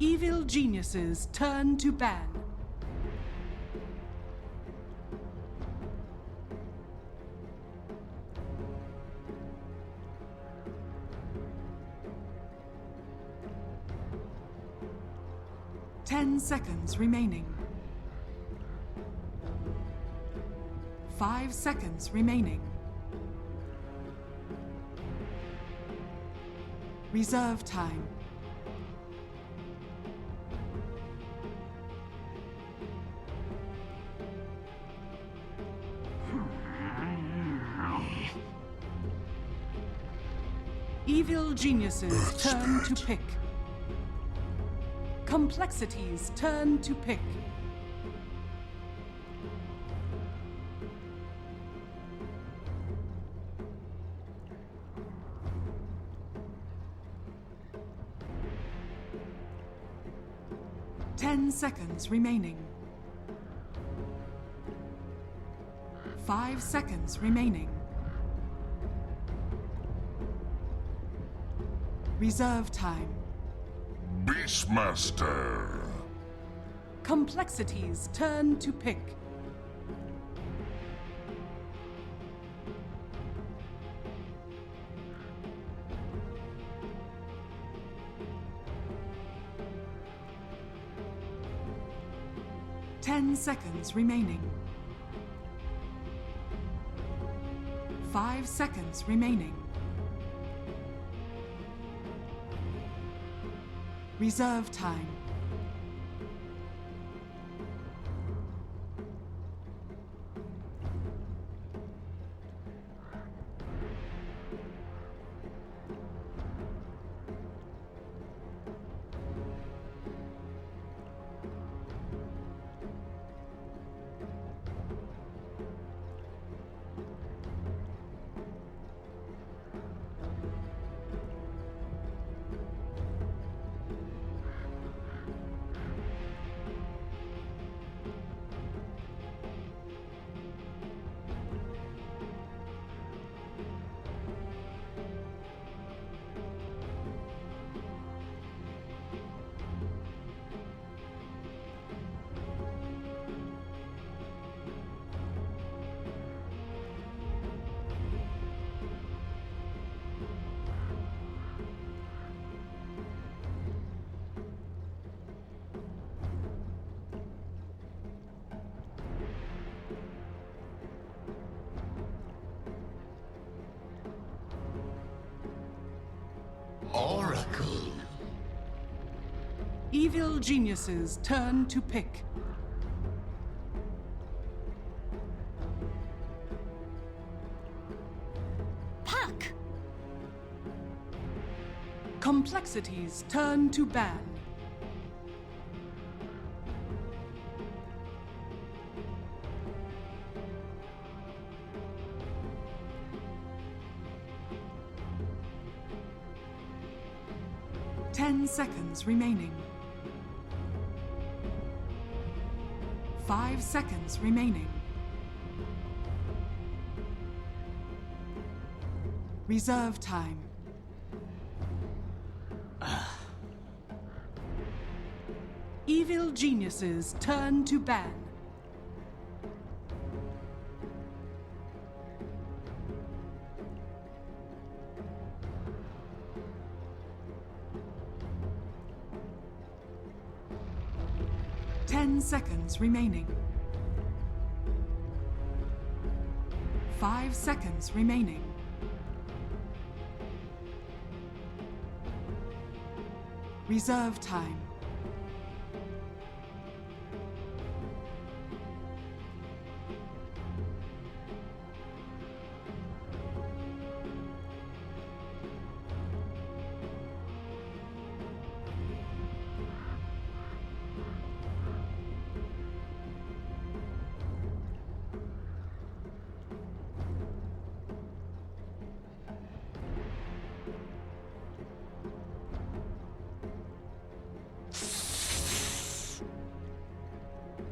Evil geniuses turn to ban. Ten seconds remaining. 5 seconds remaining. Reserve time. Evil geniuses turn to pick. Complexities turn to pick. Ten seconds remaining. 5 seconds remaining. Reserve time. Beastmaster. Complexities turn to pick. Ten seconds remaining. 5 seconds remaining. Reserve time. Oracle. Evil geniuses turn to pick. Puck. Complexities turn to ban. Ten seconds remaining. 5 seconds remaining. Reserve time. Evil geniuses turn to ban. Ten seconds remaining. 5 seconds remaining. Reserve time.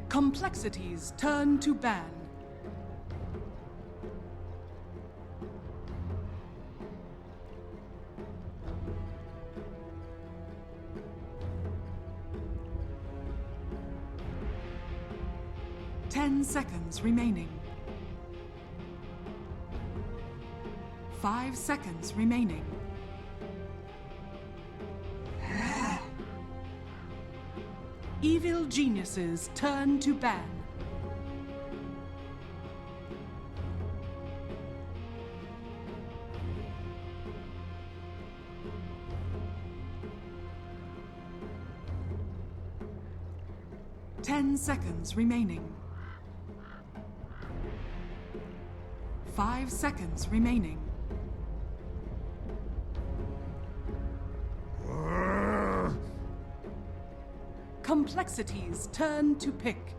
Complexities turn to ban. 10 seconds remaining. 5 seconds remaining. Evil geniuses turn to ban. Ten seconds remaining. 5 seconds remaining. Complexities turn to pick.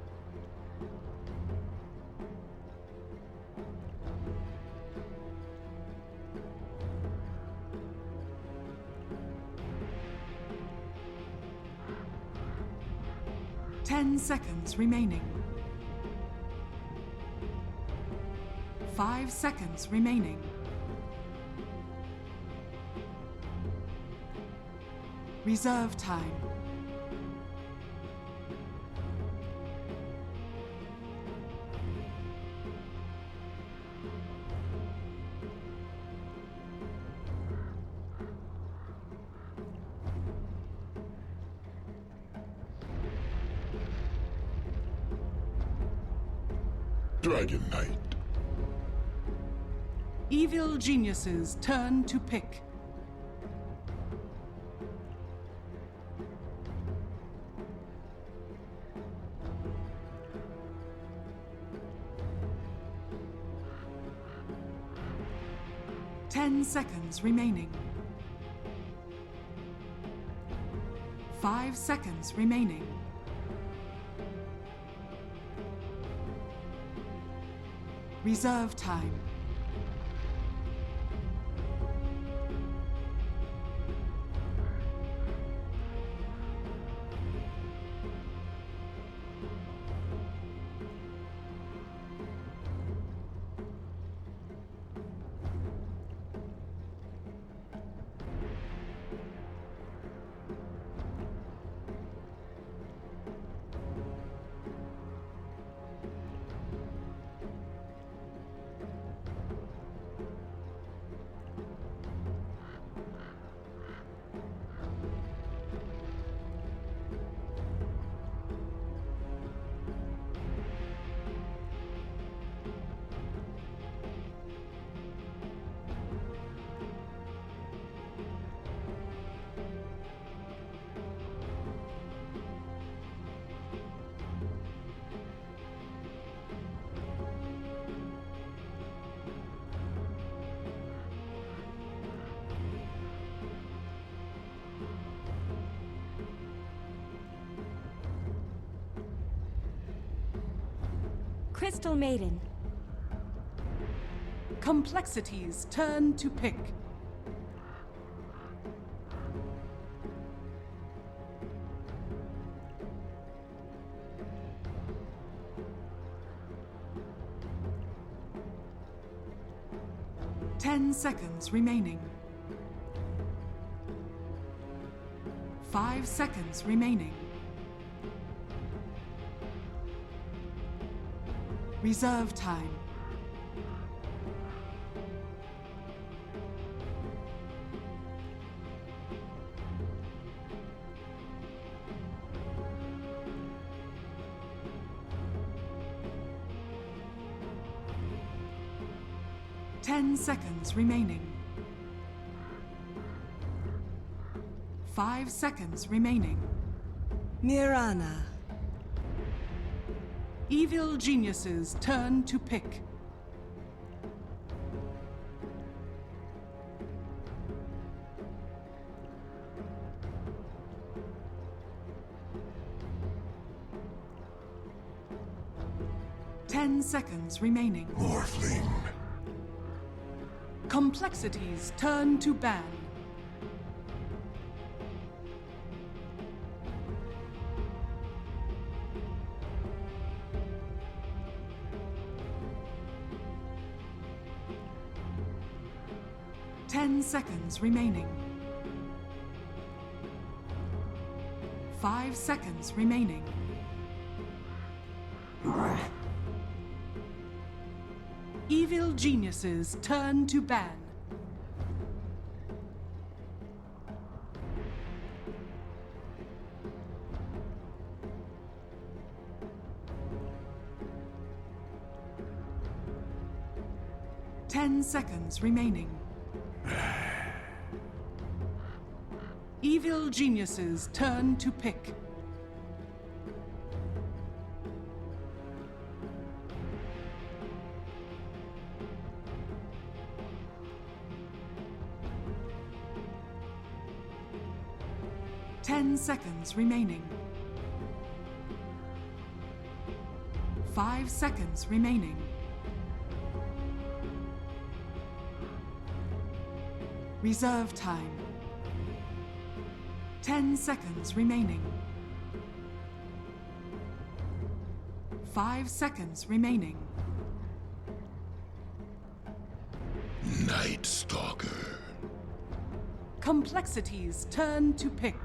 Ten seconds remaining. 5 seconds remaining. Reserve time. Dragon Knight. Evil geniuses turn to pick. Ten seconds remaining. 5 seconds remaining. Reserve time. Crystal Maiden. Complexities turn to pick. Ten seconds remaining. 5 seconds remaining. Reserve time. Ten seconds remaining. 5 seconds remaining. Mirana. Evil geniuses turn to pick. Ten seconds remaining. Morphling. Complexities turn to ban. Ten seconds remaining. 5 seconds remaining. Evil geniuses turn to ban. Ten seconds remaining. Evil geniuses turn to pick. Ten seconds remaining. 5 seconds remaining. Reserve time. 10 seconds remaining. 5 seconds remaining. Night Stalker. Complexities turn to pick.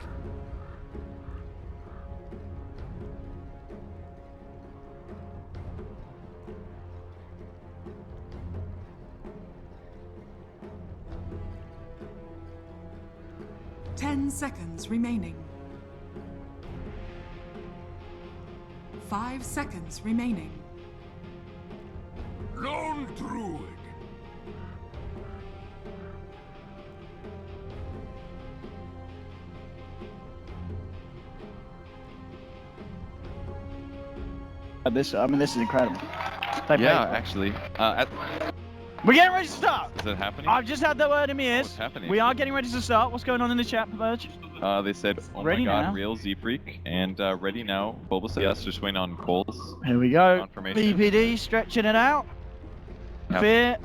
Seconds remaining. 5 seconds remaining. Lone Druid. This is incredible. Actually. We're getting ready to start. Is it happening? I've just had the word in my ears. What's happening? We are getting ready to start. What's going on in the chat, Verge? They said, oh Ready my god, now. real Z-Freak, and ready now. Bulba said yes, just waiting on coL's Here we go. confirmation. BPD stretching it out. Yep. Fear.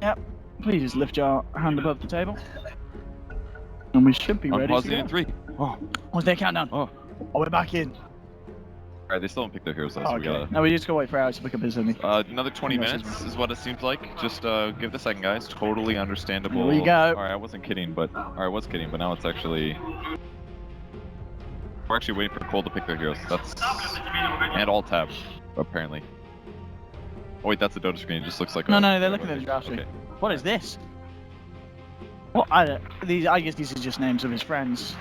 Yep. Please just lift your hand above the table. And we should be I'm ready to pausing go. in 3. Oh. What's their countdown? Oh. Oh, we're back in. Alright, they still haven't picked their heroes though, so we Okay. gotta... No, we just gotta wait for hours to pick up his enemy. Another 20 minutes is what it seems like. Just give it a second, guys. Totally understandable. Here we go. Alright, I wasn't kidding, but... Or I was kidding, but now it's actually... We're actually waiting for coL to pick their heroes. That's... And alt tab, apparently. Oh wait, that's a Dota screen. It just looks like a... No, they're looking at the draft screen. Okay. What is this? What? I guess these are just names of his friends.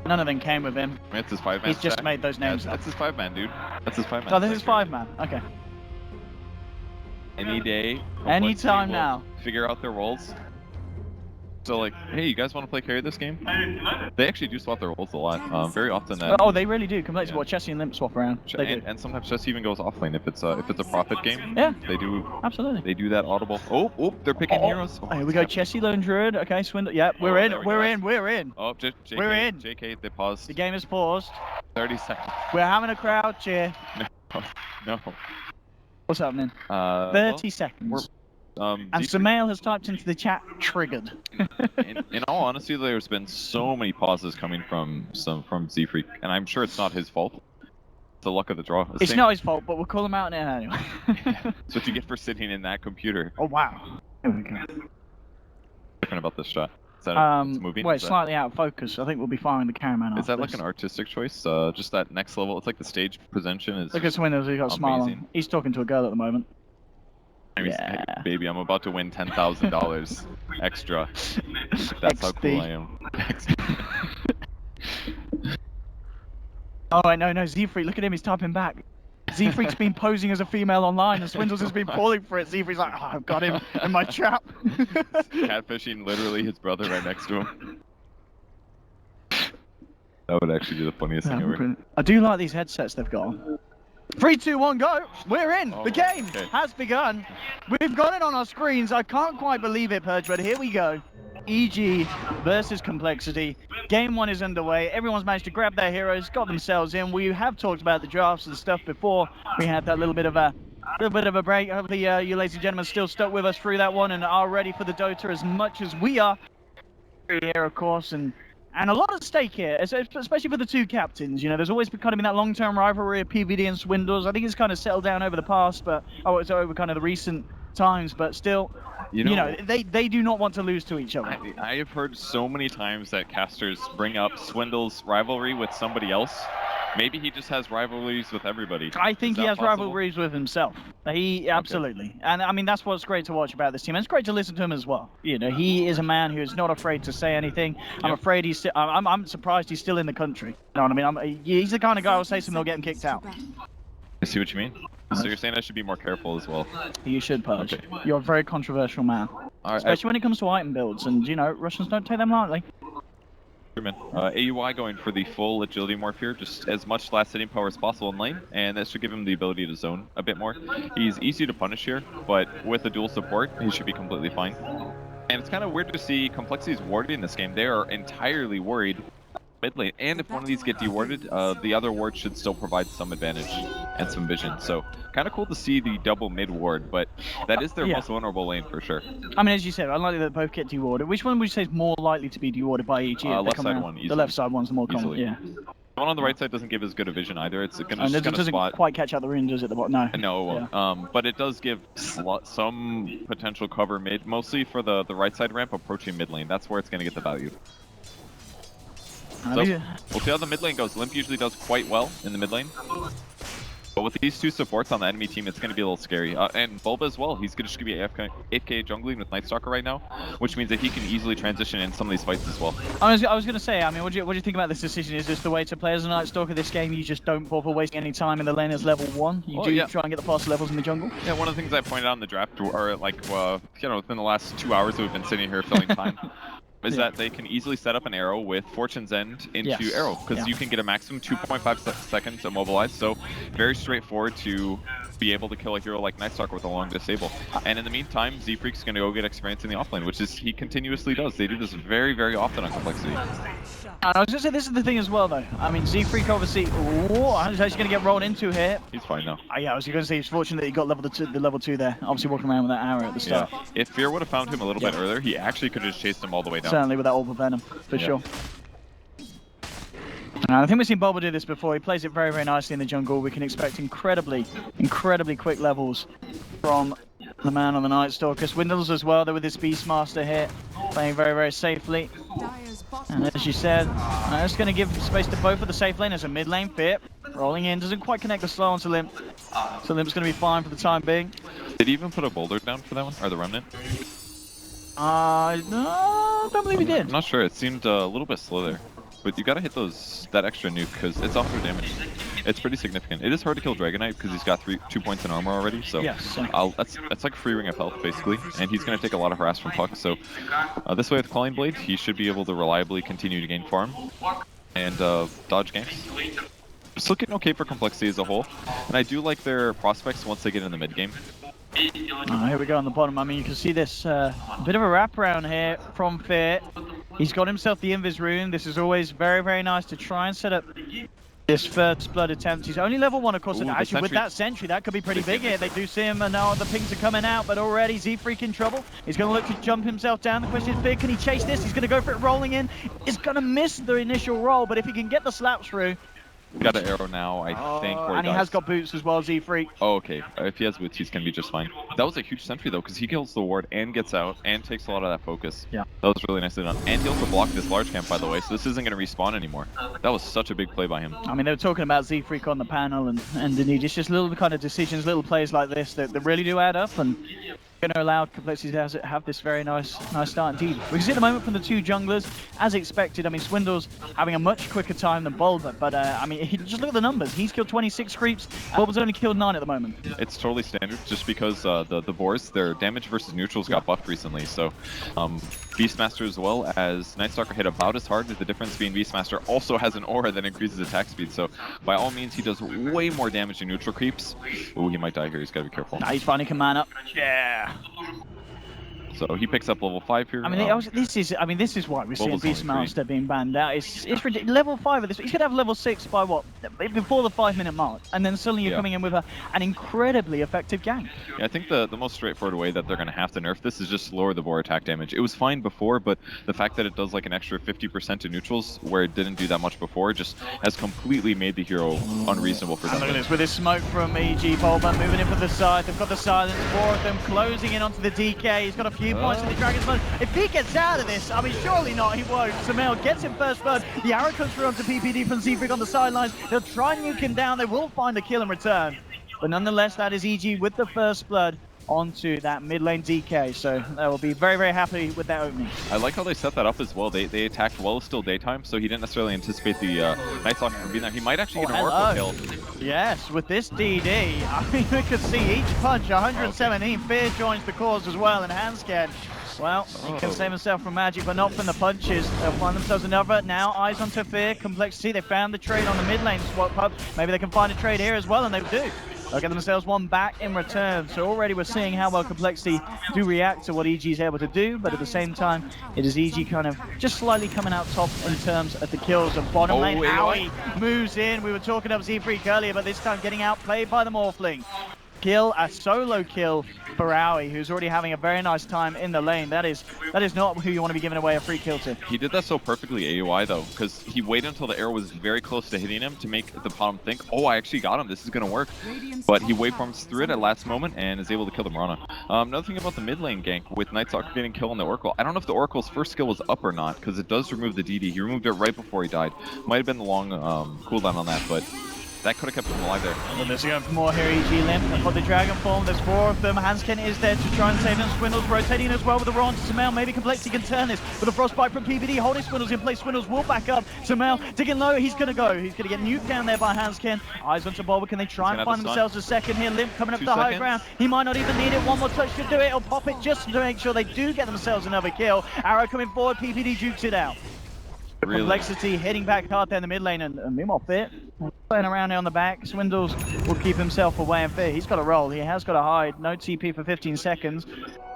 None of them came with him. That's his 5-man He's just stack. made those names That's his 5-man, dude. That's his 5-man. Oh, this is stack. 5-man. Okay. Any day. Anytime we'll now. Figure out their roles. So like, hey, you guys want to play carry this game? They actually do swap their roles a lot. Very often that. Oh, they really do. Complexity, Yeah. what Chessie and Limp swap around. They do. And sometimes Chess even goes offlane if it's a profit game. Yeah. They do. Absolutely. They do that audible. Oh, they're picking heroes. Oh, Here we go. Chessie, Lone Druid. Okay, Swindle. Yeah, we're in. there we We're go. in. We're in. Oh, JK, We're in. JK, they paused. The game is paused. 30 seconds. We're having a crowd cheer. No. What's happening? 30 seconds. And Z-Freak- Samael has typed into the chat, triggered. in all honesty, there's been so many pauses coming from Z-Freak, and I'm sure it's not his fault. It's the luck of the draw. It's not his fault, but we'll call him out now anyway. That's what you get for sitting in that computer. Oh, wow. Here we go. Different about this shot. Is that it's moving? Well, Is it's that- slightly out of focus. I think we'll be firing the cameraman Is that like this. an artistic choice? Just that next level. It's like the stage presentation is. Look at Swindles, he's got a smile on. amazing. He's talking to a girl at the moment. Hey, baby, I'm about to win $10,000 extra. That's how cool I am. Oh, no, Z-Freak, look at him, he's typing back. Z-Freak's been posing as a female online, and Swindles has been falling for it. Z-Freak's like, oh, I've got him in my trap. Catfishing literally his brother right next to him. That would actually be the funniest thing ever. I do like these headsets they've got on. 3, 2, 1, go! We're in! Oh, the game okay. has begun. We've got it on our screens. I can't quite believe it, Purge, but here we go. EG versus Complexity. Game 1 is underway. Everyone's managed to grab their heroes, got themselves in. We have talked about the drafts and stuff before. We had that little bit of a break. Hopefully, you ladies and gentlemen still stuck with us through that one and are ready for the Dota as much as we are here, of course. And a lot at stake here, especially for the two captains. You know, there's always kind of been that long-term rivalry of PVD and Swindles. I think it's kind of settled down over the past, but it's over kind of the recent times. But still, you know, they do not want to lose to each other. I have heard so many times that casters bring up Swindle's rivalry with somebody else, Maybe he just has rivalries with everybody. I think he has possible? rivalries with himself. He absolutely, and I mean that's what's great to watch about this team. And it's great to listen to him as well. You know, he is a man who is not afraid to say anything. I'm Yep. afraid he's. I'm surprised he's still in the country. You know what I mean? He's the kind of guy who'll say something, they'll get him kicked out. I see what you mean. So you're saying I should be more careful as well. You should, Purge. Okay. You're a very controversial man, All right, especially when it comes to item builds. And you know, Russians don't take them lightly. AUI going for the full agility morph here, just as much last hitting power as possible in lane, and that should give him the ability to zone a bit more. He's easy to punish here, but with the dual support, he should be completely fine. And it's kind of weird to see Complexity's warded in this game. They are entirely worried mid lane, and if one of these get dewarded, the other ward should still provide some advantage and some vision. So kind of cool to see the double mid ward, but that is their most vulnerable lane for sure. I mean, as you said, unlikely that both get dewarded. Which one would you say is more likely to be dewarded by EG? Left side one, The left side one's the more common, Easily. yeah. The one on the right side doesn't give as good a vision either. It's gonna And just it kind of doesn't spot. quite catch out the rune, does it? The bottom? No. No, it won't. But it does give some potential cover mid, mostly for the right side ramp approaching mid lane. That's where it's going to get the value. So, we'll see how the mid lane goes. Limp usually does quite well in the mid lane. But with these two supports on the enemy team, it's going to be a little scary. And Bulba as well. He's just going to be AFK jungling with Night Stalker right now, which means that he can easily transition in some of these fights as well. I was going to say, I mean, what do you think about this decision? Is this the way to play as a Night Stalker this game? You just don't bother wasting any time in the lane as level 1? You try and get the faster levels in the jungle? Yeah, one of the things I pointed out in the draft, or like, you know, within the last 2 hours that we've been sitting here filling time, is that they can easily set up an arrow with Fortune's End into arrow, because you can get a maximum 2.5 seconds immobilized, so very straightforward to be able to kill a hero like Night Stalker with a long disable. And in the meantime, Z-Freak's going to go get experience in the offlane, which is he continuously does. They do this very, very often on Complexity. And I was going to say, this is the thing as well, though. I mean, Z-Freak obviously, he's actually going to get rolled into here. He's fine now. Yeah, I was going to say he's fortunate that he got the level 2 there. Obviously walking around with that arrow at the start. Yeah. If Fear would have found him a little bit earlier, he actually could have just chased him all the way down. Certainly with that Orb Venom, for sure. And I think we've seen Bulba do this before. He plays it very, very nicely in the jungle. We can expect incredibly quick levels from the man on the Night Stalker. Swindles as well, though, with his Beastmaster here, playing very, very safely. And as you said, it's going to give space to both of the safe lane as a mid lane fit. Rolling in, doesn't quite connect the slow onto Limp. So Limp's going to be fine for the time being. Did he even put a boulder down for that one, or the remnant? No, I don't believe he did. I'm not sure. It seemed a little bit slow there. But you gotta hit that extra nuke because it's off for damage. It's pretty significant. It is hard to kill Dragonite because he's got 2 points in armor already. So that's like free ring of health basically, and he's gonna take a lot of harass from Puck. So this way with Calling Blade, he should be able to reliably continue to gain farm and dodge ganks. It's looking okay for Complexity as a whole, and I do like their prospects once they get in the mid game. Here we go on the bottom. I mean, you can see this bit of a wraparound here from Fear. He's got himself the Invis rune. This is always very, very nice to try and set up this first blood attempt. He's only level 1, of course, and actually with that sentry, that could be pretty big here. They do see him, and now the pings are coming out, but already Z-Freak in trouble. He's going to look to jump himself down. The question is, Fear, can he chase this? He's going to go for it rolling in. He's going to miss the initial roll, but if he can get the slap through, Got an arrow now, I think. And he has got boots as well, Z-Freak. Oh, okay. If he has boots, he's going to be just fine. That was a huge sentry, though, because he kills the ward and gets out and takes a lot of that focus. Yeah. That was really nicely done. And he also blocked this large camp, by the way, so this isn't going to respawn anymore. That was such a big play by him. I mean, they were talking about Z-Freak on the panel, and indeed, it's just little kind of decisions, little plays like this that really do add up, and going to allow Complexity to have this very nice start indeed. We can see at the moment from the two junglers, as expected. I mean, Swindle's having a much quicker time than Bulba, but I mean, just look at the numbers. He's killed 26 creeps, Bulba's only killed 9 at the moment. It's totally standard, just because the boars, their damage versus neutrals got buffed recently, so Beastmaster as well as Night Stalker hit about as hard. The difference being Beastmaster also has an aura that increases attack speed, so by all means he does way more damage to neutral creeps. Ooh, he might die here, he's got to be careful. Nah, he's finally can man up. Yeah. So he picks up level 5 here. I mean, this is why we're seeing Beastmaster being banned out. It's ridiculous. Level 5 of this. He's gonna have level 6 by what? Before the 5-minute mark, and then suddenly you're coming in with an incredibly effective gank. Yeah, I think the most straightforward way that they're gonna have to nerf this is just lower the boar attack damage. It was fine before, but the fact that it does like an extra 50% to neutrals, where it didn't do that much before, just has completely made the hero unreasonable for them. Look at this with this smoke from EG. Bulba moving in from the side. They've got the silence. 4 of them closing in onto the DK. He's got a few points in the Dragon's Blood. If he gets out of this, I mean, surely not, he won't. Samel gets him first blood. The arrow comes through onto PPD from Z-Freak on the sidelines. They'll try and nuke him down. They will find a kill in return. But nonetheless, that is EG with the first blood onto that mid lane DK. So they will be very, very happy with that opening. I like how they set that up as well. They attacked while it's still daytime, so he didn't necessarily anticipate the Night Stalker from being there. He might actually get an Oracle kill. Yes, with this DD, I mean, we could see each punch, 117. Fear joins the cause as well, and Handscan, well, he can save himself from magic, but not from the punches. They'll find themselves another. Now, eyes onto Fear, Complexity. They found the trade on the mid lane swap up. Maybe they can find a trade here as well, and they do. They'll get themselves one back in return. So already we're seeing how well Complexity do react to what EG is able to do, but at the same time, it is EG kind of just slightly coming out top in terms of the kills. And bottom lane, Howie moves in. We were talking of Z-Freak earlier, but this time getting outplayed by the Morphling. Kill, a solo kill for Howie, who's already having a very nice time in the lane. That is not who you want to be giving away a free kill to. He did that so perfectly AUI though, because he waited until the arrow was very close to hitting him to make the bottom think, oh, I actually got him, this is going to work. But he waveforms through it at last moment and is able to kill the Mirana. Another thing about the mid lane gank with Night Stalker getting killed on the Oracle, I don't know if the Oracle's first skill was up or not, because it does remove the DD. He removed it right before he died. Might have been the long cooldown on that, but that could have kept him alive there. Well, there's going for more here, EG Limp. They've got the Dragon Form. There's 4 of them. Hanskin is there to try and save them. Swindles rotating as well with the Raw onto Sumail. Maybe Complexity can turn this with a Frostbite from PBD. Holding Swindles in place. Swindles will back up. Sumail digging low. He's going to go. He's going to get nuked down there by Hanskin. Eyes onto Bulba. Can they try and find themselves a second here? Limp coming up the high ground. He might not even need it. One more touch should do it. He'll pop it just to make sure they do get themselves another kill. Arrow coming forward. PBD jukes it out. Really? Complexity hitting back hard there in the mid lane, and meanwhile Fit playing around here on the back. Swindles will keep himself away, and Fit, he's got to roll. He has got to hide. No TP for 15 seconds.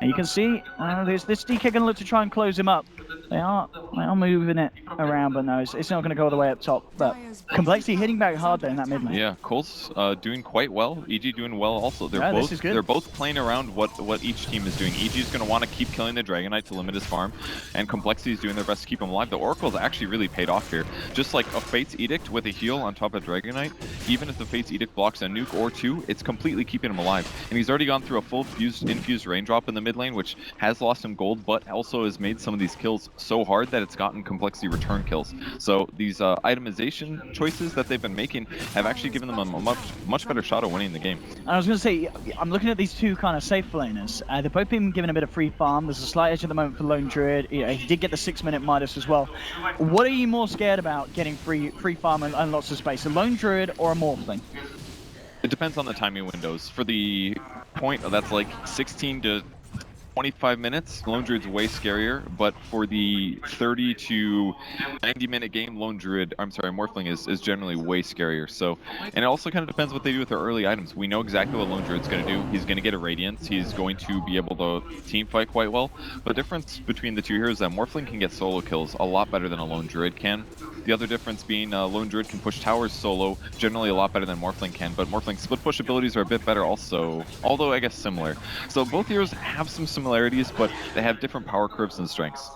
And you can see this DK going to look to try and close him up. They are moving it around, but no, it's not going to go all the way up top. But Complexity hitting back hard there in that mid lane. Yeah, coL's doing quite well. EG doing well also. They're both playing around what each team is doing. EG is going to want to keep killing the Dragonite to limit his farm, and Complexity is doing their best to keep him alive. The Oracle's actually really paid off here. Just like a Fate's Edict with a heal on top of Dragonite, even if the Fate's Edict blocks a nuke or two, it's completely keeping him alive. And he's already gone through a full infused raindrop in the mid lane, which has lost him gold, but also has made some of these kills so hard that it's gotten Complexity return kills. So these itemization choices that they've been making have actually given them a much better shot at winning the game. I was going to say, I'm looking at these two kind of safe laners. They've both been given a bit of free farm. There's a slight edge at the moment for Lone Druid. He did get the 6-minute Midas as well. What are you more scared about getting free farm and lots of space? A Lone Druid or a Morphling? It depends on the timing windows. For the point that's like 16 to 25 minutes, Lone Druid's way scarier, but for the 30 to 90-minute game, Morphling is generally way scarier. So, and it also kind of depends what they do with their early items. We know exactly what Lone Druid's going to do. He's going to get a Radiance. He's going to be able to team fight quite well. But the difference between the two here is that Morphling can get solo kills a lot better than a Lone Druid can. The other difference being Lone Druid can push towers solo generally a lot better than Morphling can, but Morphling's split push abilities are a bit better also, although I guess similar. So both heroes have some similarities, but they have different power curves and strengths.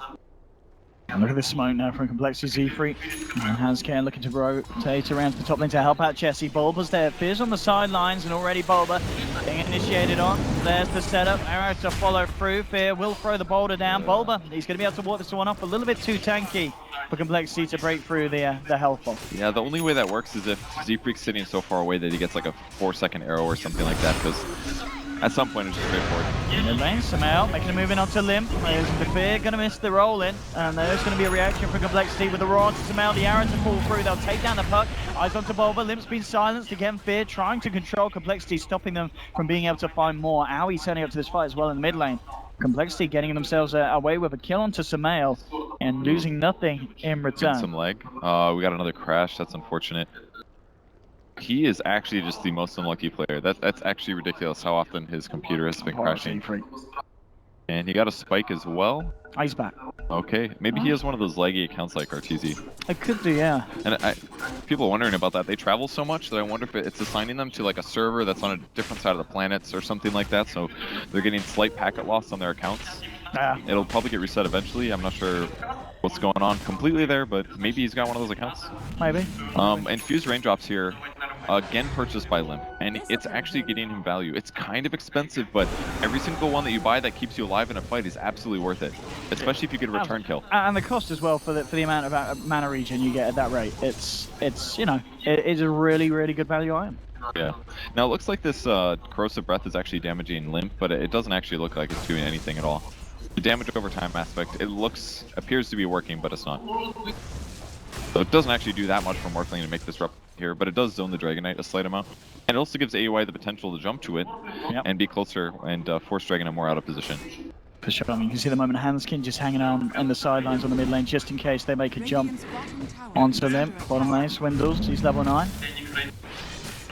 And look at this smoke now from Complexity Z-Freak. And Hanscan looking to rotate around to the top lane to help out Jesse. Bulba's there. Fear's on the sidelines, and already Bulba being initiated on. There's the setup. Arrow to follow through. Fear will throw the boulder down. Bulba, he's going to be able to walk this one off. A little bit too tanky for Complexity to break through the health bomb. Yeah, the only way that works is if Z-Freak's sitting so far away that he gets like a 4-second arrow or something like that, because at some point it's just straightforward. In the lane, Sumail making a move in onto Limp. There's the Fear, going to miss the roll in. And there's going to be a reaction from Complexity with the Raw onto Sumail. The arrow to fall through. They'll take down the puck. Eyes onto Bulba. Limp's been silenced. Again, Fear trying to control Complexity, stopping them from being able to find more. Aoi turning up to this fight as well in the mid lane. Complexity getting themselves away with a kill onto Sumail and losing nothing in return. Some leg. We got another crash. That's unfortunate. He is actually just the most unlucky player. That's actually ridiculous how often his computer has been crashing. And he got a spike as well. Oh, he's back. Okay, maybe he has one of those laggy accounts like RTZ. It could do, yeah. And people are wondering about that. They travel so much that I wonder if it's assigning them to like a server that's on a different side of the planets or something like that. So they're getting slight packet loss on their accounts. Yeah. It'll probably get reset eventually. I'm not sure what's going on completely there, but maybe he's got one of those accounts. Maybe. Infused raindrops here. again purchased by Limp, and it's actually getting him value. It's kind of expensive, but every single one that you buy that keeps you alive in a fight is absolutely worth it, especially if you get a return kill. And the cost as well for the amount of mana regen you get at that rate. It's you know, it is a really, really good value item. Yeah. Now it looks like this corrosive breath is actually damaging Limp, but it doesn't actually look like it's doing anything at all. The damage over time aspect, appears to be working, but it's not. So it doesn't actually do that much for Morphling to make this rep here, but it does zone the Dragon Knight a slight amount. And it also gives AUI the potential to jump to it and be closer and force Dragon Knight more out of position. For sure. I mean, you can see the moment Hanskin just hanging on the sidelines on the mid lane just in case they make a jump onto Limp. Bottom lane, Swindles, he's level 9.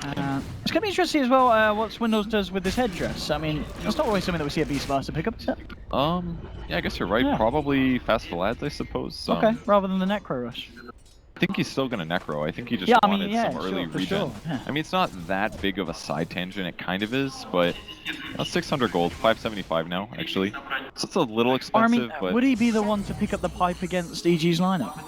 It's going to be interesting as well what Swindles does with this headdress. I mean, it's not always something that we see a Beastmaster pick up, is it? Yeah, I guess you're right. Yeah. Probably Fast Lads, I suppose. Okay, rather than the Necro Rush. I think he's still going to Necro. I think he just wanted some early regen. Sure. Yeah. I mean, it's not that big of a side tangent. It kind of is, but 600 gold, 575 now, actually. So it's a little expensive, but... would he be the one to pick up the pipe against EG's lineup?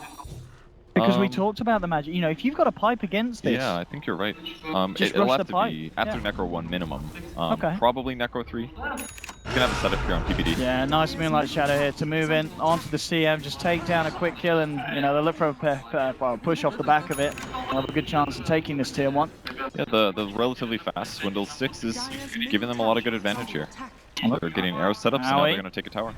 Because we talked about the magic. You know, if you've got a pipe against this... Yeah, I think you're right. It'll have to be after Necro 1 minimum. Probably Necro 3. You can have a setup here on PPD. Yeah, nice Moonlight Shadow here to move in onto the CM, just take down a quick kill, and you know they'll look for a push off the back of it. They'll have a good chance of taking this tier 1. Yeah, the relatively fast Swindle 6 is giving them a lot of good advantage here. They're getting arrow setups, so now they're going to take a tower.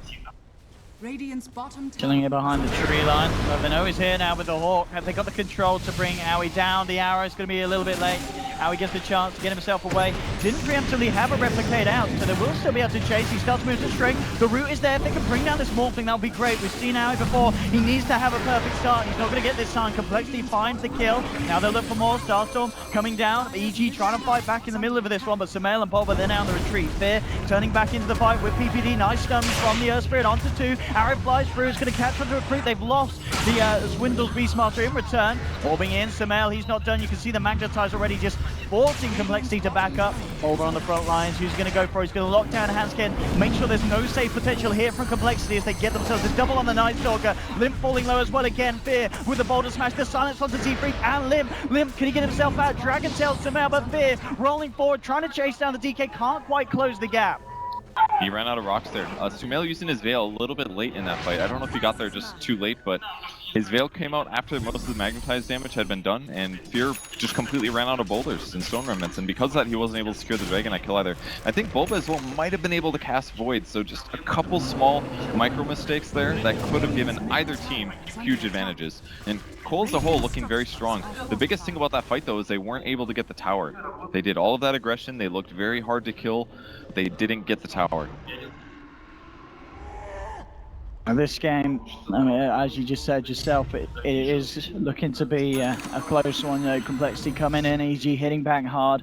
Killing it behind the tree line. But they know he's here now with the Hawk. Have they got the control to bring Owie down? The arrow is going to be a little bit late. Owie gets the chance to get himself away. Didn't preemptively have a replicate out, so they will still be able to chase. He starts moving to string. The route is there. If they can bring down this Morphling, that would be great. We've seen Owie before. He needs to have a perfect start. He's not going to get this time. Complexity finds the kill. Now they'll look for more. Starstorm coming down. EG trying to fight back in the middle of this one, but Sumail and Boba, they're now on the retreat. Fear turning back into the fight with PPD. Nice stuns from the Earth Spirit onto 2. Arrow flies through. Is going to catch onto a recruit. They've lost the Swindles Beastmaster in return. Orbing in, Sumail, he's not done. You can see the Magnetize already just forcing Complexity to back up. Over on the front lines, who's going to go for it? He's going to lock down Hanskin. Make sure there's no safe potential here from Complexity as they get themselves a double on the Night Stalker. Limp falling low as well again. Fear with the Boulder Smash, the silence onto Z-Freak and Limp. Limp, can he get himself out? Dragon Tail Sumail, but Fear rolling forward, trying to chase down the DK, can't quite close the gap. He ran out of rocks there. Sumail using his Veil a little bit late in that fight. I don't know if he got there just too late, but his Veil came out after most of the magnetized damage had been done, and Fear just completely ran out of boulders and stone remnants, and because of that, he wasn't able to secure the Dragon Knight kill either. I think Bulba as well might have been able to cast Void, so just a couple small micro mistakes there that could have given either team huge advantages. And coL as a whole looking very strong. The biggest thing about that fight, though, is they weren't able to get the tower. They did all of that aggression, they looked very hard to kill, they didn't get the tower. This game, I mean, as you just said yourself, it is looking to be a close one. You know, Complexity coming in, EG hitting back hard.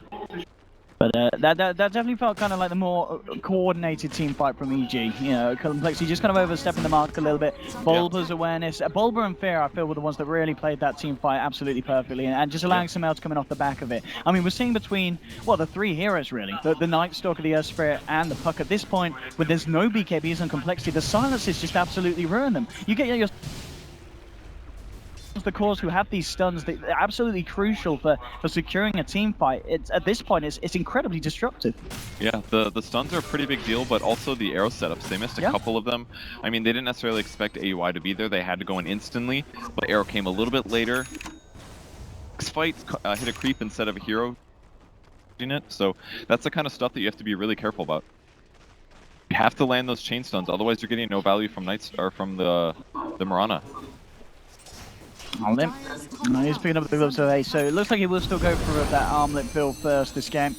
But that definitely felt kind of like the more coordinated team fight from EG. You know, Complexity just kind of overstepping the mark a little bit. Bulba's awareness. Bulba and Fear, I feel, were the ones that really played that team fight absolutely perfectly, and just allowing some else coming off the back of it. I mean, we're seeing between, well, the 3 heroes, really. The Night Stalker, the Earth Spirit, and the Puck. At this point, when there's no BKBs and Complexity, the silences just absolutely ruin them. You get your... the cores who have these stuns, they're absolutely crucial for securing a team fight. At this point, it's incredibly disruptive. Yeah, the stuns are a pretty big deal, but also the arrow setups. They missed a couple of them. I mean, they didn't necessarily expect AUI to be there. They had to go in instantly, but arrow came a little bit later. This fight hit a creep instead of a hero in it, so that's the kind of stuff that you have to be really careful about. You have to land those chain stuns, otherwise you're getting no value from from the Mirana. On Limp. No, he's picking up the gloves of A, so it looks like he will still go for that armlet build first this game.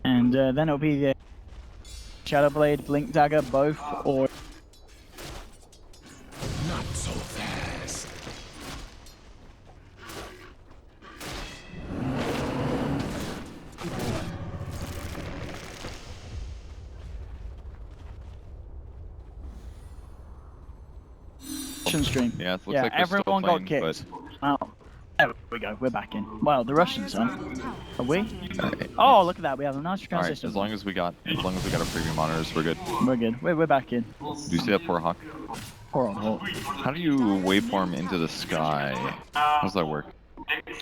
And then it'll be the Shadow Blade, Blink Dagger, both, or... Not so fast. Stream. Yeah, it looks like everyone playing, got kicked. Oh, there we go. We're back in. Well, the Russians, huh? Are we? Oh, look at that. We have a nice transition. Alright, as long as we got our preview monitors, we're good. We're good. We're back in. Do you see that poor Hawk? Poor old Hawk. How do you waveform into the sky? How does that work?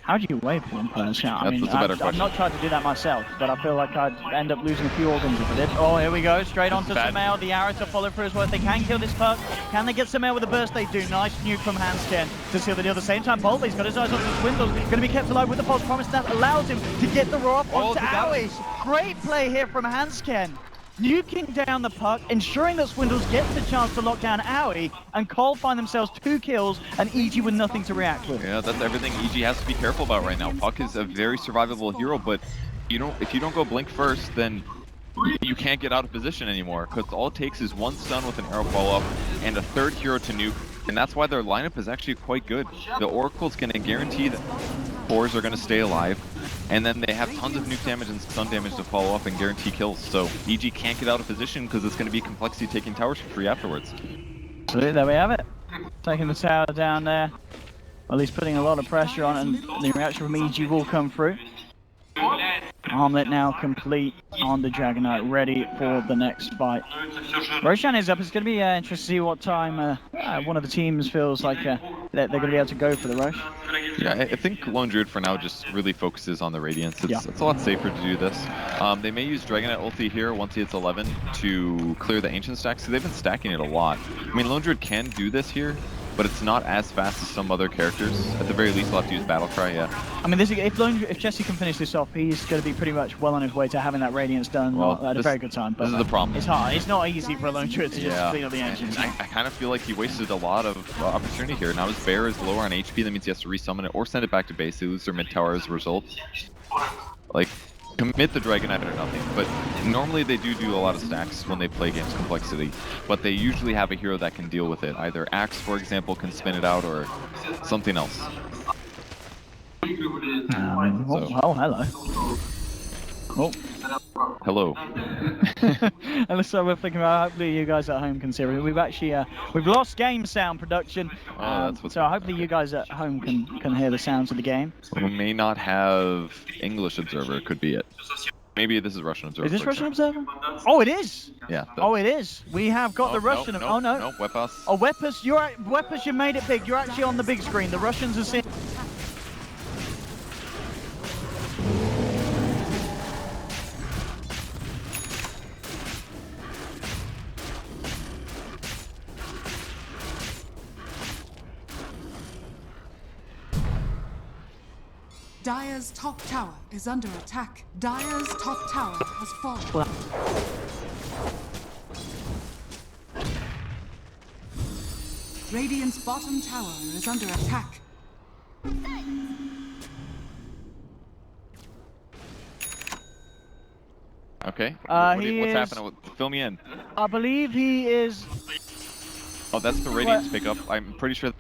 How do you wait for one person? I mean, That's a better I've question. not tried to do that myself, but I feel like I'd end up losing a few organs if I did. Oh, here we go, straight onto bad. Sumail. The arrow to follow through as well. If they can kill this puck, can they get Sumail with a burst? They do. Nice nuke from Hansken to seal the deal. At the same time, bo3's got his eyes on the windows. Going to be kept alive with the false promise that allows him to get the roar up onto he got it. Aoi. Great play here from Hansken. Nuking down the puck, ensuring that Swindles gets the chance to lock down Aoi, and coL find themselves 2 kills, and EG with nothing to react with. Yeah, that's everything EG has to be careful about right now. Puck is a very survivable hero, but if you don't go blink first, then you can't get out of position anymore, because all it takes is 1 stun with an arrow follow-up and a 3rd hero to nuke, and that's why their lineup is actually quite good. The Oracle's going to guarantee that 4s are going to stay alive, and then they have tons of nuke damage and stun damage to follow up and guarantee kills. So EG can't get out of position because it's going to be Complexity taking towers for free afterwards. So there we have it. Taking the tower down there. Well, he's putting a lot of pressure on, and the reaction from EG will come through. Armlet now complete on the Dragonite, ready for the next fight. Roshan is up. It's going to be interesting to see what time one of the teams feels like they're going to be able to go for the rush. Yeah, I think Lone Druid for now just really focuses on the Radiance. It's a lot safer to do this. They may use Dragonite ulti here once he hits 11 to clear the Ancient stack, so they've been stacking it a lot. I mean, Lone Druid can do this here, but it's not as fast as some other characters. At the very least, he'll have to use Battle Cry, yeah. I mean, if Jesse can finish this off, he's going to be pretty much well on his way to having that Radiance done at a very good time. But this is the problem. It's hard. It's not easy for a Lone Druid to just clean up the engines. I kind of feel like he wasted a lot of opportunity here. Now his bear is lower on HP, that means he has to resummon it or send it back to base. They lose their mid tower as a result. Like, commit the Dragonite or nothing, but normally they do a lot of stacks when they play games Complexity, but they usually have a hero that can deal with it. Either Axe, for example, can spin it out, or something else. Oh, hello. Oh. Hello. And so we're thinking about, hopefully you guys at home can see it. We've actually we've lost game sound production, so hopefully you guys at home can hear the sounds of the game. We may not have English Observer, could be it. Maybe this is Russian Observer. Is this Russian Observer? Oh, it is. Yeah. Oh, it is. We have got the Russian. No, oh no. No, Wepas. Oh, Wepas, Wepas, you made it big. You're actually on the big screen. The Russians are seeing. Dire's top tower is under attack. Dire's top tower has fallen. Radiant's bottom tower is under attack. Okay. What's happening? Fill me in. I believe he is. Oh, that's the Radiance pickup. I'm pretty sure.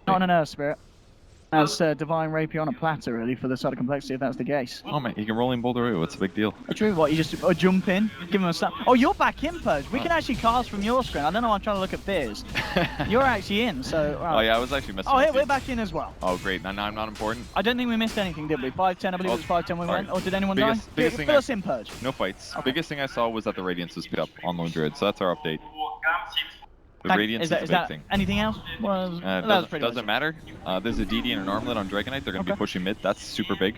Not an Earth Spirit. That's Divine Rapier on a platter, really, for the side of Complexity, if that's the case. Oh, man, you can roll in Boulder. What's the big deal? True, what? You just jump in, give him a snap. Oh, you're back in, Purge. We can actually cast from your screen. I don't know, I'm trying to look at Fears. You're actually in, so... Oh, yeah, I was actually messing Oh, with yeah, you. we're back in as well. Oh, great. Now I'm not important. I don't think we missed anything, did we? 5-10, I believe it was 5-10 we went. Or did anyone die? Biggest thing Fill us in, Purge. No fights. Okay. Biggest thing I saw was that the Radiance was picked up on Lone Druid, so that's our update. The Radiance is a big thing. Anything else? Well, doesn't matter. There's a DD and an Armlet on Dragonite. They're going to be pushing mid. That's super big.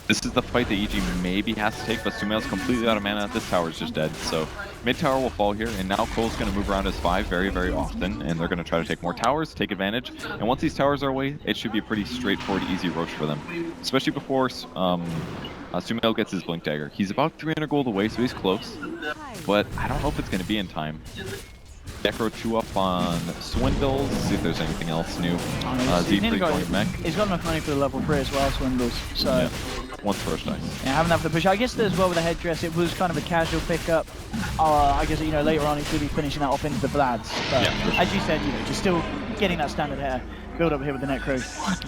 This is the fight that EG maybe has to take, but Sumail's completely out of mana. This tower's just dead. So mid tower will fall here, and now coL's going to move around as 5 very, very often, and they're going to try to take more towers, take advantage. And once these towers are away, it should be a pretty straightforward, easy roach for them. Especially before Sumail gets his Blink Dagger. He's about 300 gold away, so he's close. But I don't know if it's going to be in time. Necro 2 up on Swindles. See if there's anything else new. Z3 going mech. He's got enough money for the level 3 as well, Swindles. So once first dice. Yeah, having that for the push. I guess as well with the headdress, it was kind of a casual pickup. I guess, you know, later on he's going to be finishing that off into the Vlads. But Yeah. as you said, you know, just still getting that standard hair build up here with the Necro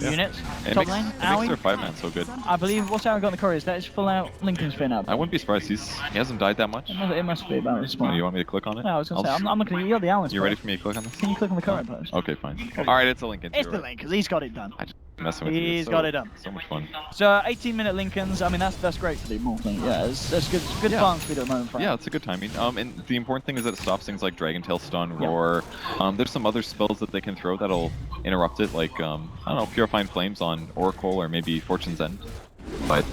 units. It Top makes, lane, it makes their Owie. 5-man so good. I believe what's Owie got in the couriers? That is full out Lincoln spin up. I wouldn't be surprised. He hasn't died that much. It must be about this Oh, point. you want me to click on it? No, I was going to say, I'll I'm looking at you. You're the Allen's You player. ready for me to click on this? Can you click on the current post? Okay, fine. All right, it's a Lincoln. It's the link, because he's got it done. I just messing with you. He's It's got it done. So much fun. So 18-minute Lincolns, I mean, that's great for the Morphling. Yeah, it's good Yeah. farm speed at the moment. For Yeah, it's a good timing. And the important thing is that it stops things like Dragon Tail Stun, Yeah. Roar. There's some other spells that they can throw that'll interrupt it, like, I don't know, Purifying Flames on Oracle or maybe Fortune's End. But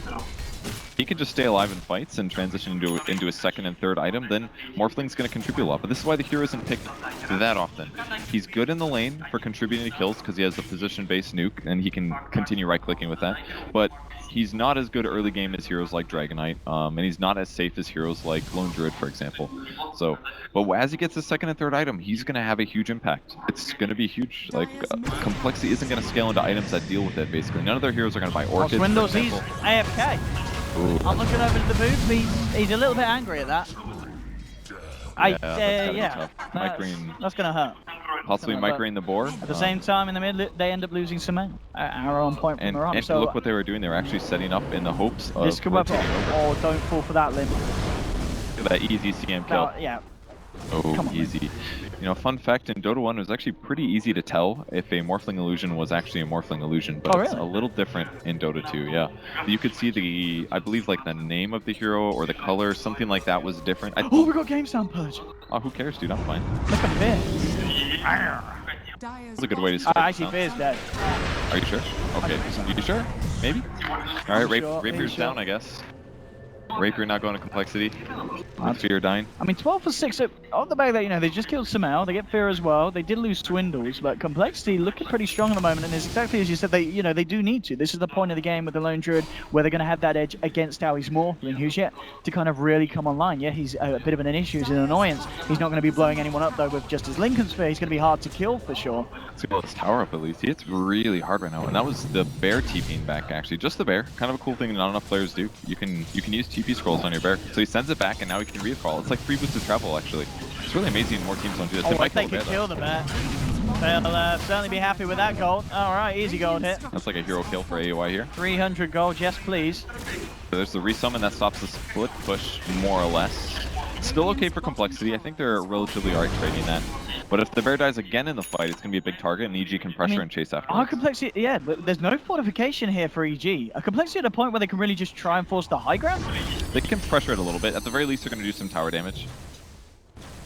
he can just stay alive in fights and transition into his second and third item, then Morphling's going to contribute a lot. But this is why the hero isn't picked that often. He's good in the lane for contributing to kills because he has a position-based nuke and he can continue right-clicking with that. But he's not as good early game as heroes like Dragonite, and he's not as safe as heroes like Lone Druid, for example. So, but as he gets his second and third item, he's going to have a huge impact. It's going to be huge. Like, complexity isn't going to scale into items that deal with it, basically. None of their heroes are going to buy Orchids, for Swindles, he's example. AFK. Ooh. I'm looking over to the booth. He's a little bit angry at that. That's gotta be tough. Micrine, That's going to hurt. possibly Micrine the boar. At the same time, in the mid, they end up losing Cement. Arrow on point from And, the ramp. and So look what they were doing. They were actually setting up in the hopes of this could work. rotating over. Oh, don't fall for that limb. Look at that easy CM kill. Yeah. Oh, Come on, easy. You know, fun fact, in Dota 1, it was actually pretty easy to tell if a Morphling illusion was actually a Morphling illusion, but Oh, it's really? a little different in Dota 2, yeah. You could see the, I believe, like, the name of the hero or the color, something like that was different. Oh, we got game sound purge. Oh, who cares, dude? I'm fine. Look at Fear. Dyer's That's a good way to start. Actually, Fear's dead. Are you sure? Okay, you sure? Maybe? Alright, Sure, Rapier's sure. down, I guess. Rapier not going to complexity. Fear dying. I mean, 12 for 6 off the back that, you know, they just killed Samel, they get Fear as well, they did lose Swindles, but Complexity looking pretty strong at the moment, and it's exactly as you said, they do need to. This is the point of the game with the Lone Druid, where they're going to have that edge against Owie's Morphling, who's yet to kind of really come online. Yeah, he's a bit of an issue, he's an annoyance. He's not going to be blowing anyone up, though, with just his Lincoln Sphere. He's going to be hard to kill, for sure. Let's get this tower up at least. It's really hard right now, and that was the bear TPing back, actually. Just the bear. Kind of a cool thing that not enough players do. You can use TP scrolls on your bear. So he sends it back, and now he can recall. It's like free boosted travel, actually. It's really amazing more teams don't do this. Oh, might if they kill a could bear, kill the bear. They'll certainly be happy with that gold. All right, easy gold hit. though. That's like a hero kill for AOI here. 300 gold, yes please. So there's the resummon that stops the split push, more or less. Still okay for complexity. I think they're relatively alright trading that. But if the bear dies again in the fight, it's going to be a big target, and EG can pressure and chase after. Our complexity, yeah, but there's no fortification here for EG. A complexity at a point where they can really just try and force the high ground. They can pressure it a little bit. At the very least, they're going to do some tower damage.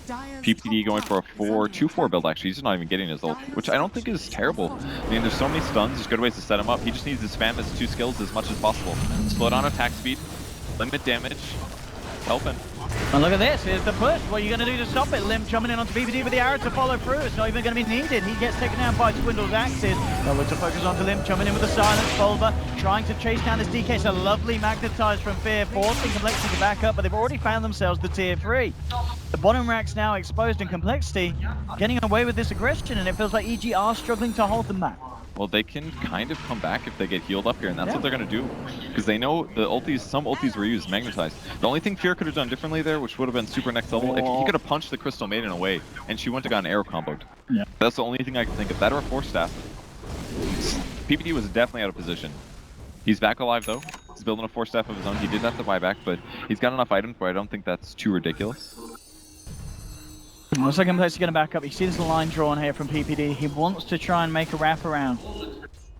Dyer's PPD top going for a tower is 2-4 build, actually. He's not even getting his ult, which I don't think is terrible. I mean, there's so many stuns, there's good ways to set him up. He just needs to spam his 2 skills as much as possible. Slow down attack speed, limit damage, help him. And look at this, here's the push. What are you going to do to stop it? Lim jumping in onto PPD with the arrow to follow through. It's not even going to be needed. He gets taken down by Swindle's axes. They'll look to focus onto Lim, jumping in with the silence. Fulva trying to chase down this DK. It's a lovely magnetized from Fear, forcing Complexity to back up, but they've already found themselves the tier 3. The bottom rack's now exposed in Complexity, getting away with this aggression, and it feels like EG are struggling to hold them back. Well, they can kind of come back if they get healed up here, and that's what they're going to do. Because they know the ultis, some ultis were used, magnetized. The only thing Fear could have done differently there, which would have been super next level, if he could have punched the Crystal Maiden away, and she wouldn't have gotten arrow comboed. Yeah. That's the only thing I can think of. That or a Force Staff. PPD was definitely out of position. He's back alive, though. He's building a Force Staff of his own. He did have to buy back, but he's got enough items where I don't think that's too ridiculous. Looks like Complexity going to back up. You see this line drawn here from PPD. He wants to try and make a wraparound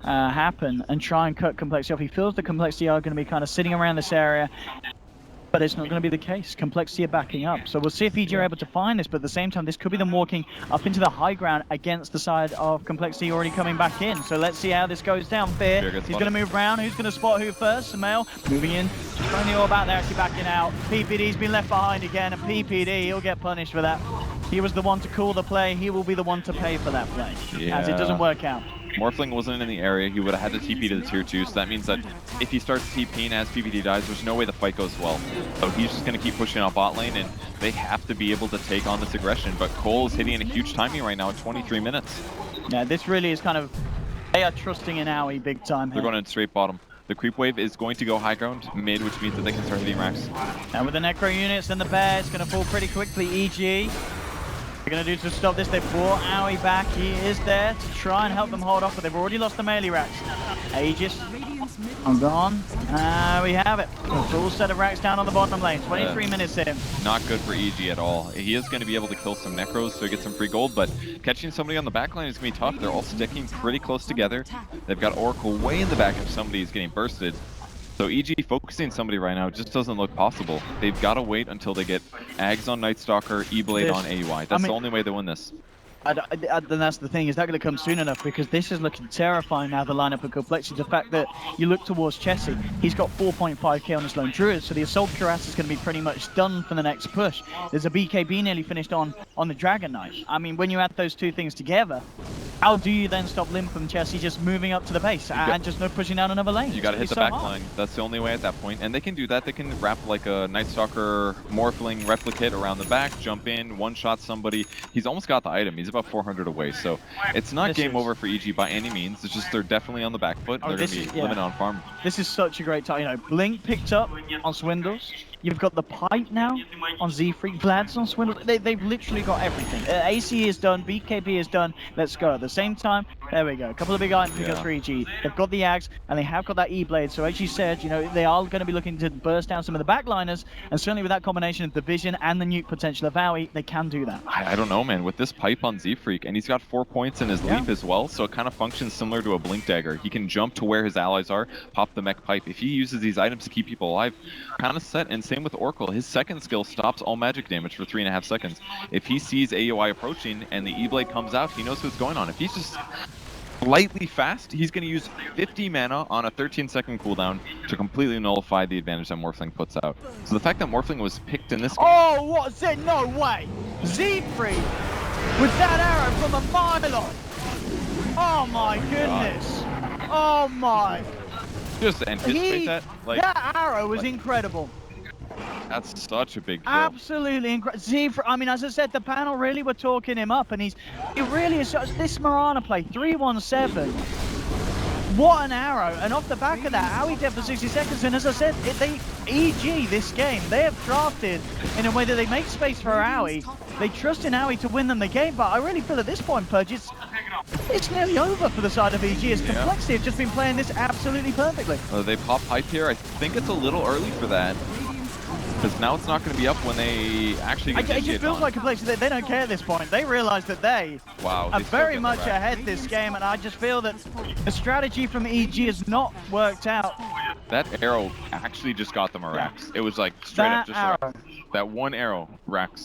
happen and try and cut Complexity off. He feels the Complexity are going to be kind of sitting around this area, but it's not going to be the case. Complexity are backing up. So we'll see if EG are able to find this, but at the same time, this could be them walking up into the high ground against the side of Complexity already coming back in. So let's see how this goes down. Fear, he's going to move around. Who's going to spot who first? Samel moving in, just throwing the orb out there, actually backing out. PPD's been left behind again, and PPD, he'll get punished for that. He was the one to call the play. He will be the one to pay for that play, as it doesn't work out. Morphling wasn't in the area. He would have had to TP to the tier 2, so that means that if he starts TPing as PPD dies, there's no way the fight goes well. So he's just going to keep pushing out bot lane, and they have to be able to take on this aggression. But coL is hitting a huge timing right now at 23 minutes. Yeah, this really is kind of, they are trusting in Owie big time here. They're going in straight bottom. The creep wave is going to go high ground mid, which means that they can start hitting racks. And with the Necro units and the bear, it's going to fall pretty quickly. EG, they're going to do to stop this. They've brought Aoi back. He is there to try and help them hold off, but they've already lost the melee racks. Aegis, I'm gone. We have it. Full set of racks down on the bottom lane. 23 minutes in. Not good for EG at all. He is going to be able to kill some Necros to get some free gold, but catching somebody on the back line is going to be tough. They're all sticking pretty close together. They've got Oracle way in the back if somebody is getting bursted. So EG focusing somebody right now just doesn't look possible. They've got to wait until they get Ags on Night Stalker, E-Blade on AUI. That's the only way they win this. Then that's the thing, is that going to come soon enough? Because this is looking terrifying now, the lineup of complexity. The fact that you look towards Chessie, he's got 4.5k on his lone druid, so the assault cuirass is going to be pretty much done for the next push. There's a BKB nearly finished on the Dragon Knight. I mean, when you add those two things together, how do you then stop Limp and Chessie just moving up to the base and just pushing down another lane? You got to hit the back line. That's the only way at that point. And they can do that. They can wrap like a Night Stalker Morphling replicate around the back, jump in, one-shot somebody. He's almost got the item. He's about 400 away. So it's not game over for EG by any means. It's just they're definitely on the back foot. They're going to be living on farm. This is such a great time. You know, Blink picked up on Swindles. You've got the Pipe now on Z3, Vlad's on Swindle. They've literally got everything. AC is done, BKB is done. Let's go. At the same time, there we go. A couple of big items for 3G. They've got the Ags, and they have got that E-Blade. So as you said, you know, they are going to be looking to burst down some of the backliners, and certainly with that combination of the Vision and the nuke potential of Aoi, they can do that. I don't know, man. With this Pipe on Z-Freak, and he's got 4 points in his leap as well, so it kind of functions similar to a Blink Dagger. He can jump to where his allies are, pop the mech Pipe. If he uses these items to keep people alive, kind of set. And same with Oracle. His second skill stops all magic damage for 3.5 seconds. If he sees AOI approaching and the E-Blade comes out, he knows what's going on. If he's just slightly fast, he's going to use 50 mana on a 13-second cooldown to completely nullify the advantage that Morphling puts out. So the fact that Morphling was picked in this game... Oh, what's it? No way! Z3 with that arrow from a mile off! Oh my goodness! Oh my! Just anticipate that. Like, that arrow was incredible. That's such a big kill. Absolutely incredible. I mean, as I said, the panel really were talking him up, and it really is such, this Mirana play, 317. What an arrow. And off the back of that, Aoi dead for 60 seconds. And as I said, EG this game, they have drafted in a way that they make space for Aoi. They trust in Aoi to win them the game, but I really feel at this point, Purge, it's nearly over for the side of EG. As Complexity have just been playing this absolutely perfectly. They pop Pipe here. I think it's a little early for that. Because now it's not going to be up when they actually get it just feels like Complexity, they don't care at this point. They realize that they are very much ahead this game, and I just feel that the strategy from EG has not worked out. That arrow actually just got them a Rax. It was like straight up just a Rax. That one arrow, Rax.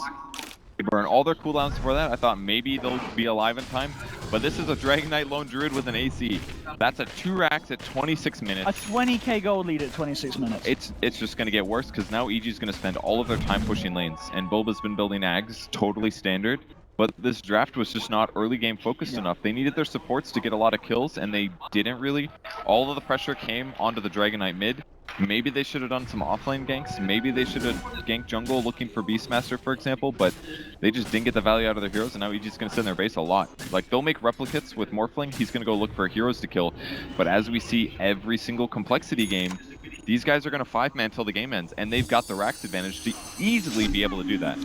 They burn all their cooldowns for that. I thought maybe they'll be alive in time, but this is a Dragon Knight Lone Druid with an AC. That's a 2 racks at 26 minutes. A 20k gold lead at 26 minutes. It's just going to get worse because now EG is going to spend all of their time pushing lanes, and Bulba's been building Ags, totally standard. But this draft was just not early game focused enough. They needed their supports to get a lot of kills, and they didn't really. All of the pressure came onto the Dragon Knight mid. Maybe they should have done some offlane ganks. Maybe they should have ganked jungle looking for Beastmaster, for example, but they just didn't get the value out of their heroes, and now EG's going to sit in their base a lot. Like, they'll make replicates with Morphling. He's going to go look for heroes to kill. But as we see every single Complexity game, these guys are going to 5-man till the game ends, and they've got the Rax advantage to easily be able to do that.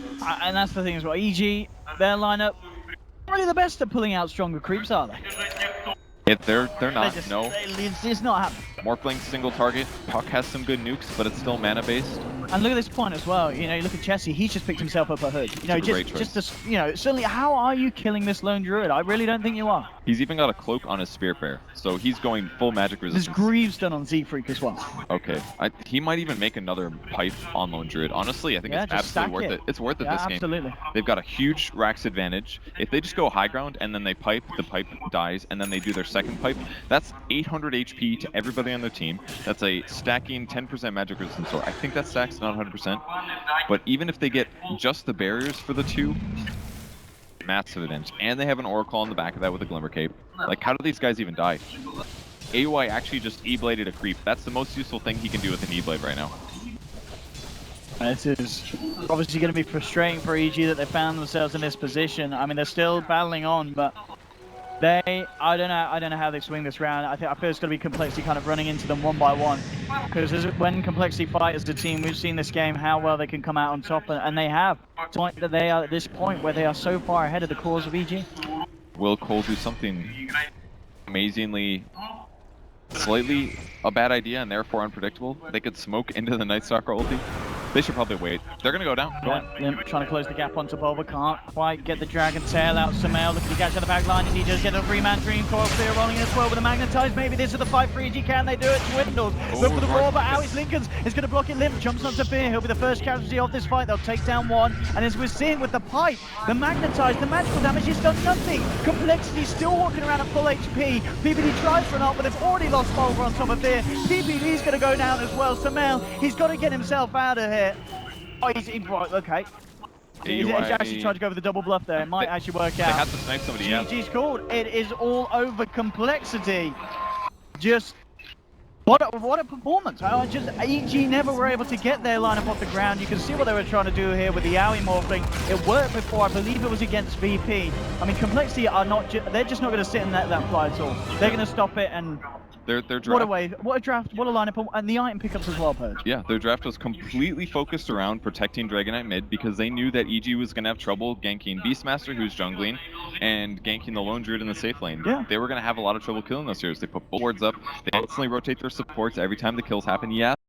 And that's the thing as well. EG, their lineup, really the best at pulling out stronger creeps, are they? If they're not, no. It's not happening. Morphling single target. Puck has some good nukes, but it's still mana based. And look at this point as well. You know, you look at Chessie. He's just picked himself up a hood. You know, you know, certainly, how are you killing this lone druid? I really don't think you are. He's even got a cloak on his spear pair, so he's going full magic resistance. There's Greaves done on Z-Freak as well. Okay, he might even make another pipe on lone druid. Honestly, I think it's absolutely worth it. It's worth it this game. Absolutely. They've got a huge Rax advantage. If they just go high ground and then they pipe, the pipe dies, and then they do their second pipe, that's 800 HP to everybody on their team. That's a stacking 10% magic resistance. So I think that stacks not 100%. But even if they get just the barriers for the 2, massive advantage. And they have an Oracle on the back of that with a Glimmer Cape. Like, how do these guys even die? AOI actually just E-bladed a creep. That's the most useful thing he can do with an E-blade right now. This is obviously going to be frustrating for EG that they found themselves in this position. I mean, they're still battling on, but I don't know how they swing this round. I feel it's going to be Complexity kind of running into them one by one. Because when Complexity fight as a team, we've seen this game how well they can come out on top, and they have. To the point that they are at this point where they are so far ahead of the cause of EG. Will coL do something amazingly, slightly a bad idea and therefore unpredictable? They could smoke into the Night Stalker ulti. They should probably wait. They're gonna go down. Go on. Limp trying to close the gap onto Boba, can't quite get the Dragon Tail out. Sumail looking to catch on the back line, and he does get a 3-man dream. coL clear rolling as well with a Magnetize. Maybe this is the fight for EG. Can they do it? Dwindles. Look for the roar, but out is Lincoln's. Is gonna block it. Limp jumps onto Fear. He'll be the first casualty of this fight. They'll take down one. And as we're seeing with the pipe, the Magnetize, the magical damage has done nothing. Complexity still walking around at full HP. PPD tries for an ult, but they've already lost Boba on top of Fear. PPD's gonna go down as well. Sumail, he's got to get himself out of here. Oh, he's in, right, okay. He's actually tried to go for the double bluff there. It might actually work out. They had to snipe somebody, yeah. GG's called. It is all over Complexity. Just, what a performance. EG never were able to get their lineup off the ground. You can see what they were trying to do here with the Aoi morphing. It worked before, I believe it was against VP. I mean, Complexity are not, they're just not going to sit in that fly at all. They're going to stop it and... Their draft. What a wave, what a draft, what a lineup, and the item pickups as well, Purge. Yeah, their draft was completely focused around protecting Dragon Knight mid because they knew that EG was going to have trouble ganking Beastmaster, who's jungling, and ganking the Lone Druid in the safe lane. Yeah. They were going to have a lot of trouble killing those heroes. They put both wards up, they instantly rotate their supports every time the kills happen. Yeah,